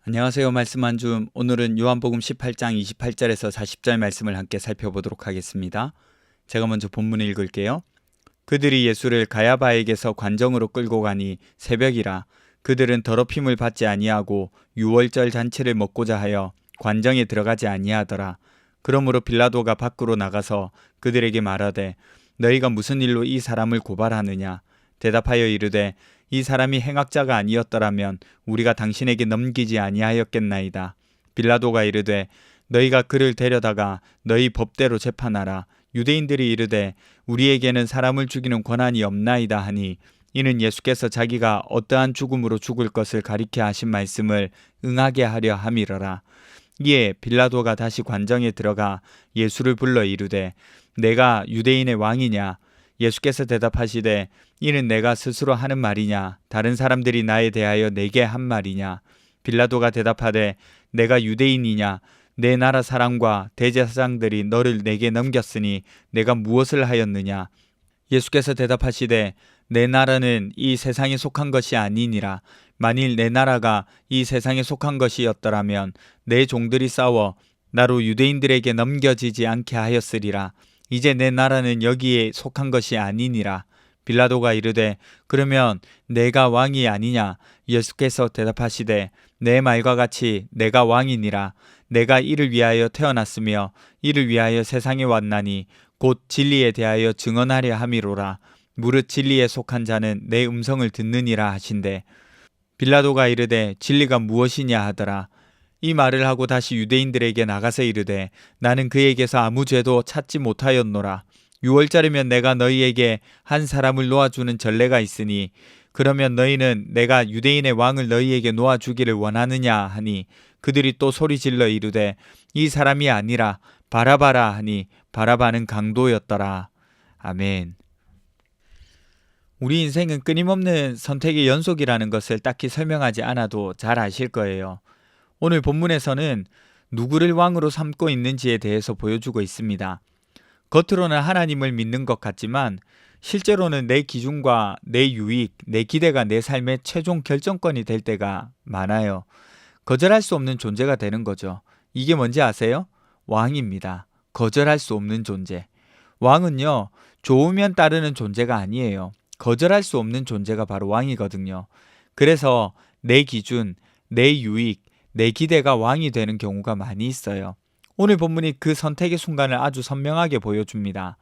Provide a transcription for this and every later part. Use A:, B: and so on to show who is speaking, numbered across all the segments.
A: 안녕하세요. 말씀 한 줌. 오늘은 요한복음 18장 28절에서 40절 말씀을 함께 살펴보도록 하겠습니다. 제가 먼저 본문을 읽을게요. 그들이 예수를 가야바에게서 관정으로 끌고 가니 새벽이라. 그들은 더럽힘을 받지 아니하고 유월절 잔치를 먹고자 하여 관정에 들어가지 아니하더라. 그러므로 빌라도가 밖으로 나가서 그들에게 말하되 너희가 무슨 일로 이 사람을 고발하느냐. 대답하여 이르되 이 사람이 행악자가 아니었더라면 우리가 당신에게 넘기지 아니하였겠나이다. 빌라도가 이르되 너희가 그를 데려다가 너희 법대로 재판하라. 유대인들이 이르되 우리에게는 사람을 죽이는 권한이 없나이다 하니 이는 예수께서 자기가 어떠한 죽음으로 죽을 것을 가리켜 하신 말씀을 응하게 하려 함이러라. 이에 빌라도가 다시 관정에 들어가 예수를 불러 이르되 내가 유대인의 왕이냐. 예수께서 대답하시되 이는 내가 스스로 하는 말이냐 다른 사람들이 나에 대하여 내게 한 말이냐. 빌라도가 대답하되 내가 유대인이냐. 내 나라 사람과 대제사장들이 너를 내게 넘겼으니 내가 무엇을 하였느냐. 예수께서 대답하시되 내 나라는 이 세상에 속한 것이 아니니라. 만일 내 나라가 이 세상에 속한 것이었더라면 내 종들이 싸워 나로 유대인들에게 넘겨지지 않게 하였으리라. 이제 내 나라는 여기에 속한 것이 아니니라. 빌라도가 이르되 그러면 내가 왕이 아니냐. 예수께서 대답하시되 내 말과 같이 내가 왕이니라. 내가 이를 위하여 태어났으며 이를 위하여 세상에 왔나니 곧 진리에 대하여 증언하려 함이로라. 무릇 진리에 속한 자는 내 음성을 듣느니라 하신대. 빌라도가 이르되 진리가 무엇이냐 하더라. 이 말을 하고 다시 유대인들에게 나가서 이르되 나는 그에게서 아무 죄도 찾지 못하였노라. 유월절이면 내가 너희에게 한 사람을 놓아주는 전례가 있으니 그러면 너희는 내가 유대인의 왕을 너희에게 놓아주기를 원하느냐 하니 그들이 또 소리질러 이르되 이 사람이 아니라 바라바라 하니 바라바는 강도였더라. 아멘. 우리 인생은 끊임없는 선택의 연속이라는 것을 딱히 설명하지 않아도 잘 아실 거예요. 오늘 본문에서는 누구를 왕으로 삼고 있는지에 대해서 보여주고 있습니다. 겉으로는 하나님을 믿는 것 같지만 실제로는 내 기준과 내 유익, 내 기대가 내 삶의 최종 결정권이 될 때가 많아요. 거절할 수 없는 존재가 되는 거죠. 이게 뭔지 아세요? 왕입니다. 거절할 수 없는 존재. 왕은요, 좋으면 따르는 존재가 아니에요. 거절할 수 없는 존재가 바로 왕이거든요. 그래서 내 기준, 내 유익, 내 기대가 왕이 되는 경우가 많이 있어요. 오늘 본문이 그 선택의 순간을 아주 선명하게 보여줍니다.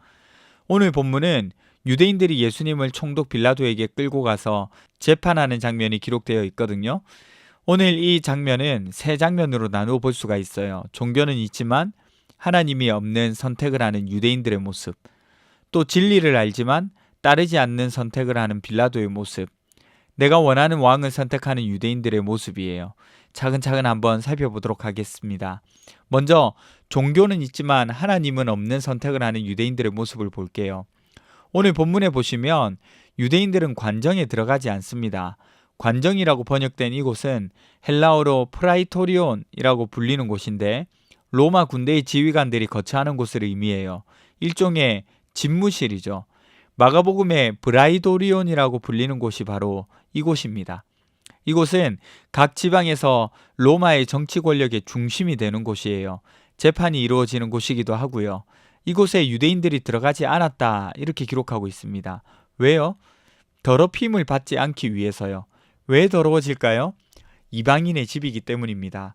A: 오늘 본문은 유대인들이 예수님을 총독 빌라도에게 끌고 가서 재판하는 장면이 기록되어 있거든요. 오늘 이 장면은 세 장면으로 나누어 볼 수가 있어요. 종교는 있지만 하나님이 없는 선택을 하는 유대인들의 모습, 또 진리를 알지만 따르지 않는 선택을 하는 빌라도의 모습, 내가 원하는 왕을 선택하는 유대인들의 모습이에요. 차근차근 한번 살펴보도록 하겠습니다. 먼저 종교는 있지만 하나님은 없는 선택을 하는 유대인들의 모습을 볼게요. 오늘 본문에 보시면 유대인들은 관정에 들어가지 않습니다. 관정이라고 번역된 이곳은 헬라어로 프라이토리온이라고 불리는 곳인데 로마 군대의 지휘관들이 거처하는 곳을 의미해요. 일종의 집무실이죠. 마가복음의 브라이도리온이라고 불리는 곳이 바로 이곳입니다. 이곳은 각 지방에서 로마의 정치 권력의 중심이 되는 곳이에요. 재판이 이루어지는 곳이기도 하고요. 이곳에 유대인들이 들어가지 않았다 이렇게 기록하고 있습니다. 왜요? 더럽힘을 받지 않기 위해서요. 왜 더러워질까요? 이방인의 집이기 때문입니다.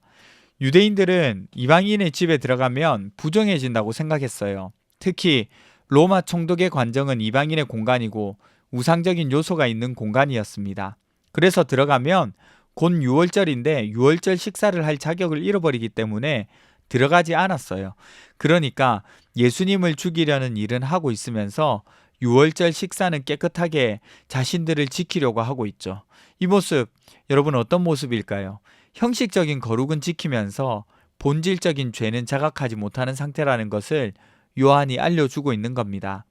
A: 유대인들은 이방인의 집에 들어가면 부정해진다고 생각했어요. 특히 로마 총독의 관정은 이방인의 공간이고 우상적인 요소가 있는 공간이었습니다. 그래서 들어가면 곧 유월절인데 유월절 식사를 할 자격을 잃어버리기 때문에 들어가지 않았어요. 그러니까 예수님을 죽이려는 일은 하고 있으면서 유월절 식사는 깨끗하게 자신들을 지키려고 하고 있죠. 이 모습, 여러분 어떤 모습일까요? 형식적인 거룩은 지키면서 본질적인 죄는 자각하지 못하는 상태라는 것을 요한이 알려주고 있는 겁니다.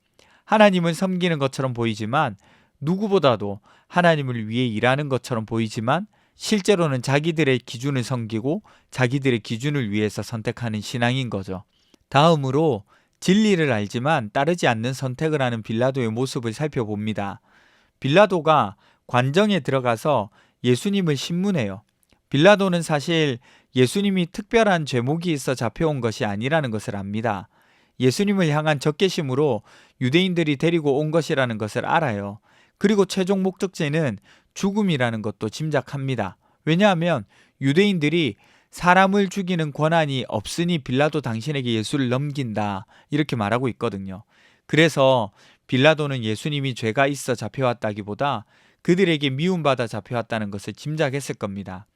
A: 하나님을 섬기는 것처럼 보이지만 누구보다도 하나님을 위해 일하는 것처럼 보이지만 실제로는 자기들의 기준을 섬기고 자기들의 기준을 위해서 선택하는 신앙인 거죠. 다음으로 진리를 알지만 따르지 않는 선택을 하는 빌라도의 모습을 살펴봅니다. 빌라도가 관정에 들어가서 예수님을 신문해요. 빌라도는 사실 예수님이 특별한 죄목이 있어 잡혀온 것이 아니라는 것을 압니다. 예수님을 향한 적개심으로 유대인들이 데리고 온 것이라는 것을 알아요. 그리고 최종 목적지는 죽음이라는 것도 짐작합니다. 왜냐하면 유대인들이 사람을 죽이는 권한이 없으니 빌라도 당신에게 예수를 넘긴다 이렇게 말하고 있거든요. 그래서 빌라도는 예수님이 죄가 있어 잡혀왔다기보다 그들에게 미움받아 잡혀왔다는 것을 짐작했을 겁니다.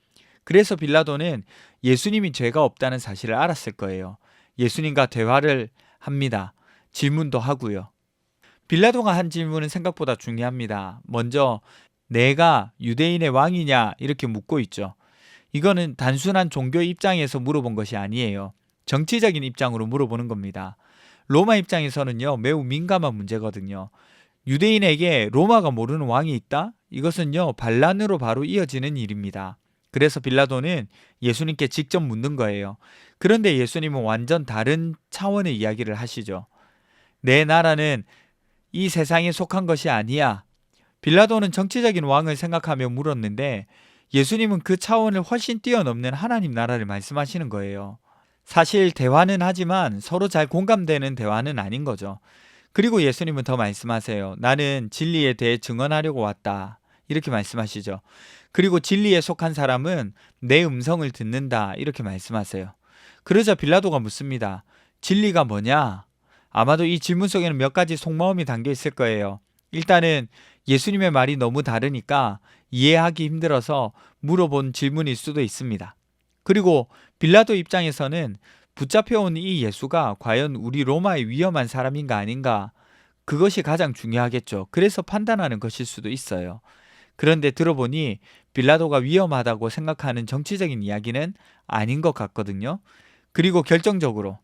A: 그래서 빌라도는 예수님이 죄가 없다는 사실을 알았을 거예요. 예수님과 대화를 합니다. 질문도 하고요. 빌라도가 한 질문은 생각보다 중요합니다. 먼저 내가 유대인의 왕이냐 이렇게 묻고 있죠. 이거는 단순한 종교 입장에서 물어본 것이 아니에요. 정치적인 입장으로 물어보는 겁니다. 로마 입장에서는요, 매우 민감한 문제거든요. 유대인에게 로마가 모르는 왕이 있다? 이것은요, 반란으로 바로 이어지는 일입니다. 그래서 빌라도는 예수님께 직접 묻는 거예요. 그런데 예수님은 완전 다른 차원의 이야기를 하시죠. 내 나라는 이 세상에 속한 것이 아니야. 빌라도는 정치적인 왕을 생각하며 물었는데 예수님은 그 차원을 훨씬 뛰어넘는 하나님 나라를 말씀하시는 거예요. 사실 대화는 하지만 서로 잘 공감되는 대화는 아닌 거죠. 그리고 예수님은 더 말씀하세요. 나는 진리에 대해 증언하려고 왔다. 이렇게 말씀하시죠. 그리고 진리에 속한 사람은 내 음성을 듣는다. 이렇게 말씀하세요. 그러자 빌라도가 묻습니다. 진리가 뭐냐? 아마도 이 질문 속에는 몇 가지 속마음이 담겨 있을 거예요. 일단은 예수님의 말이 너무 다르니까 이해하기 힘들어서 물어본 질문일 수도 있습니다. 그리고 빌라도 입장에서는 붙잡혀온 이 예수가 과연 우리 로마의 위험한 사람인가 아닌가, 그것이 가장 중요하겠죠. 그래서 판단하는 것일 수도 있어요. 그런데 들어보니 빌라도가 위험하다고 생각하는 정치적인 이야기는 아닌 것 같거든요. 그리고 결정적으로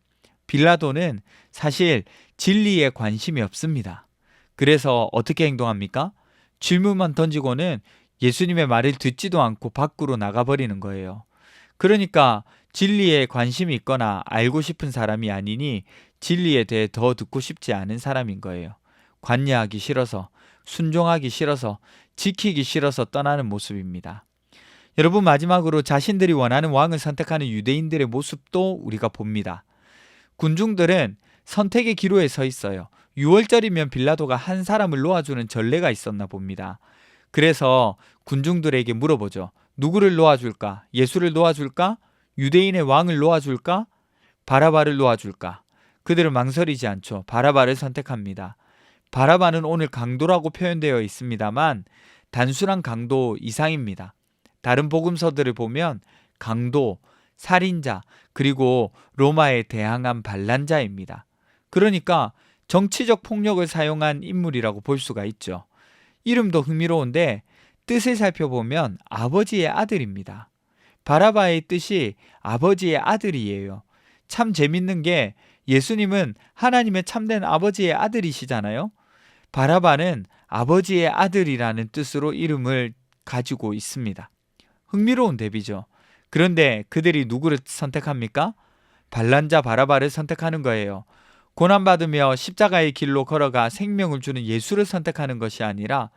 A: 빌라도는 사실 진리에 관심이 없습니다. 그래서 어떻게 행동합니까? 질문만 던지고는 예수님의 말을 듣지도 않고 밖으로 나가버리는 거예요. 그러니까 진리에 관심이 있거나 알고 싶은 사람이 아니니 진리에 대해 더 듣고 싶지 않은 사람인 거예요. 관여하기 싫어서, 순종하기 싫어서, 지키기 싫어서 떠나는 모습입니다. 여러분, 마지막으로 자신들이 원하는 왕을 선택하는 유대인들의 모습도 우리가 봅니다. 군중들은 선택의 기로에 서 있어요. 6월절이면 빌라도가 한 사람을 놓아주는 전례가 있었나 봅니다. 그래서 군중들에게 물어보죠. 누구를 놓아줄까? 예수를 놓아줄까? 유대인의 왕을 놓아줄까? 바라바를 놓아줄까? 그들은 망설이지 않죠. 바라바를 선택합니다. 바라바는 오늘 강도라고 표현되어 있습니다만 단순한 강도 이상입니다. 다른 복음서들을 보면 강도, 살인자, 그리고 로마에 대항한 반란자입니다. 그러니까 정치적 폭력을 사용한 인물이라고 볼 수가 있죠. 이름도 흥미로운데 뜻을 살펴보면 아버지의 아들입니다. 바라바의 뜻이 아버지의 아들이에요. 참 재밌는 게 예수님은 하나님의 참된 아버지의 아들이시잖아요. 바라바는 아버지의 아들이라는 뜻으로 이름을 가지고 있습니다. 흥미로운 대비죠. 그런데 그들이 누구를 선택합니까? 반란자 바라바를 선택하는 거예요. 고난받으며 십자가의 길로 걸어가 생명을 주는 예수를 선택하는 것이 아니라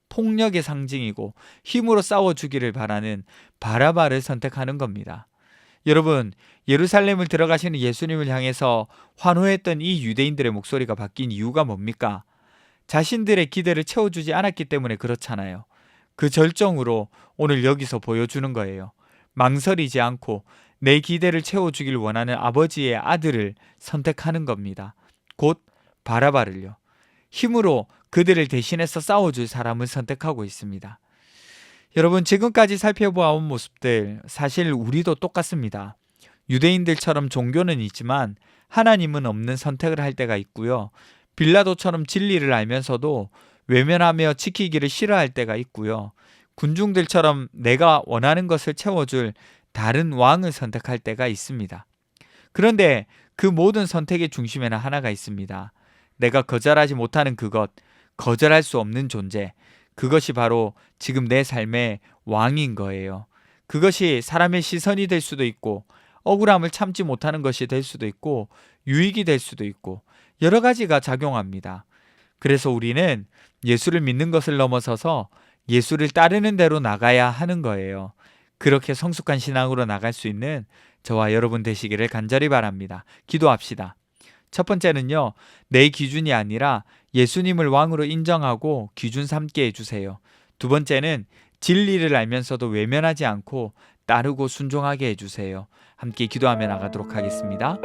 A: 폭력의 상징이고 힘으로 싸워주기를 바라는 바라바를 선택하는 겁니다. 여러분, 예루살렘을 들어가시는 예수님을 향해서 환호했던 이 유대인들의 목소리가 바뀐 이유가 뭡니까? 자신들의 기대를 채워주지 않았기 때문에 그렇잖아요. 그 절정으로 오늘 여기서 보여주는 거예요. 망설이지 않고 내 기대를 채워주길 원하는 아버지의 아들을 선택하는 겁니다. 곧 바라바를요. 힘으로 그들을 대신해서 싸워줄 사람을 선택하고 있습니다. 여러분, 지금까지 살펴보아온 모습들 사실 우리도 똑같습니다. 유대인들처럼 종교는 있지만 하나님은 없는 선택을 할 때가 있고요. 빌라도처럼 진리를 알면서도 외면하며 지키기를 싫어할 때가 있고요. 군중들처럼 내가 원하는 것을 채워줄 다른 왕을 선택할 때가 있습니다. 그런데 그 모든 선택의 중심에는 하나가 있습니다. 내가 거절하지 못하는 그것, 거절할 수 없는 존재, 그것이 바로 지금 내 삶의 왕인 거예요. 그것이 사람의 시선이 될 수도 있고 억울함을 참지 못하는 것이 될 수도 있고 유익이 될 수도 있고 여러 가지가 작용합니다. 그래서 우리는 예수를 믿는 것을 넘어서서 예수를 따르는 대로 나가야 하는 거예요. 그렇게 성숙한 신앙으로 나갈 수 있는 저와 여러분 되시기를 간절히 바랍니다. 기도합시다. 첫 번째는요, 내 기준이 아니라 예수님을 왕으로 인정하고 기준 삼게 해주세요. 두 번째는 진리를 알면서도 외면하지 않고 따르고 순종하게 해주세요. 함께 기도하며 나가도록 하겠습니다.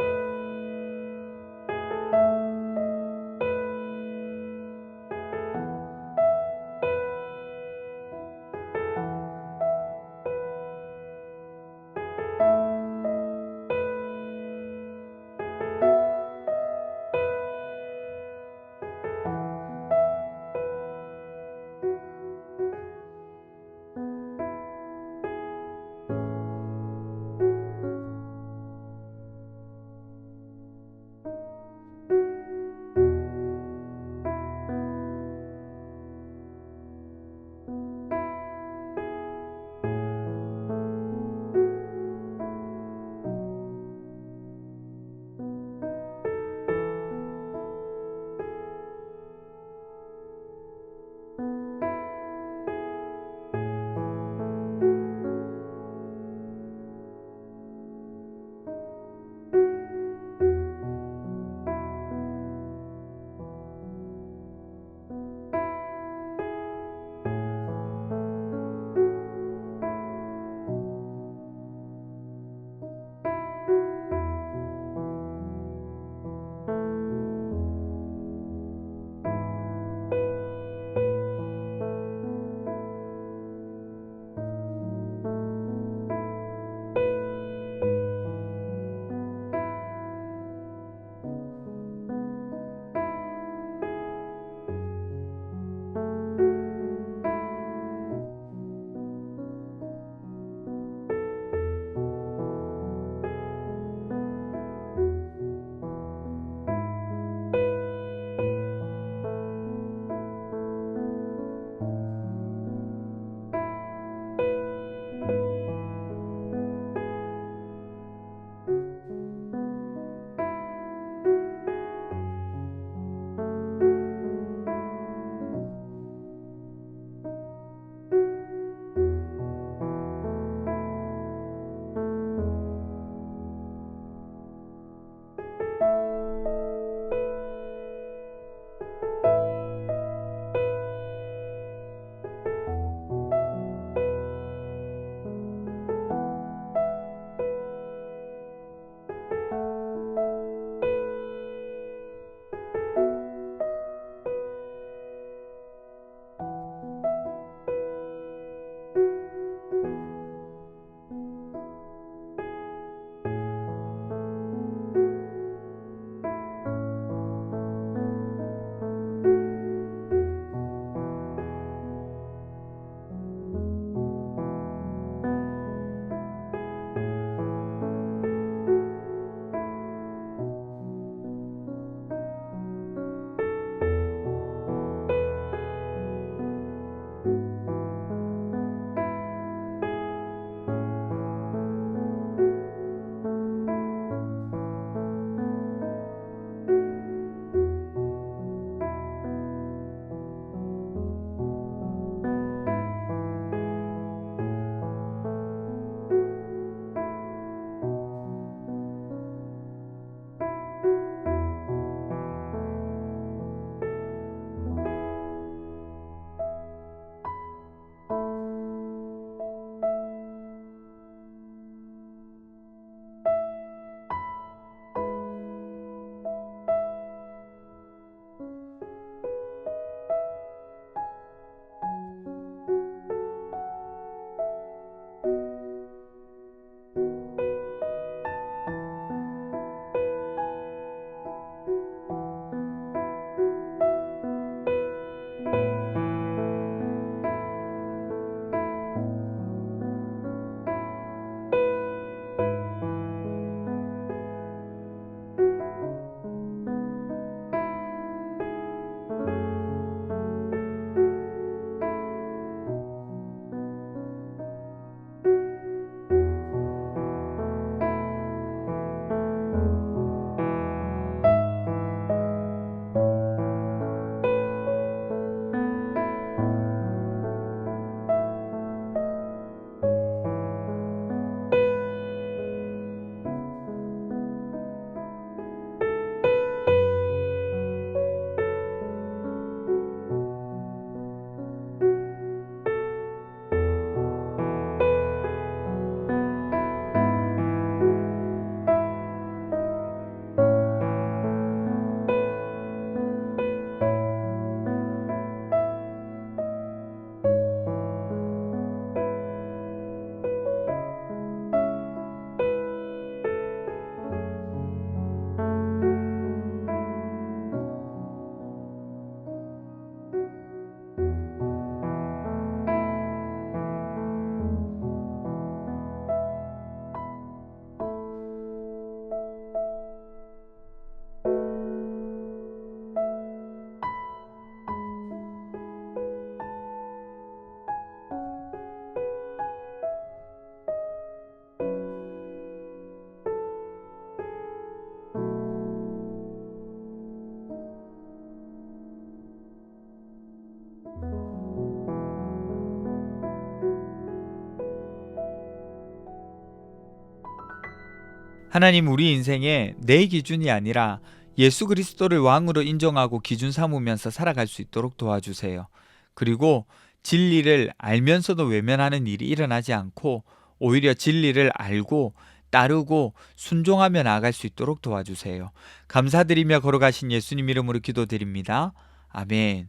A: 하나님 우리 인생에 내 기준이 아니라 예수 그리스도를 왕으로 인정하고 기준 삼으면서 살아갈 수 있도록 도와주세요. 그리고 진리를 알면서도 외면하는 일이 일어나지 않고 오히려 진리를 알고 따르고 순종하며 나아갈 수 있도록 도와주세요. 감사드리며 걸어가신 예수님 이름으로 기도드립니다. 아멘.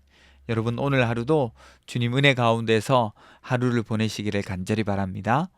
A: 여러분 오늘 하루도 주님 은혜 가운데서 하루를 보내시기를 간절히 바랍니다.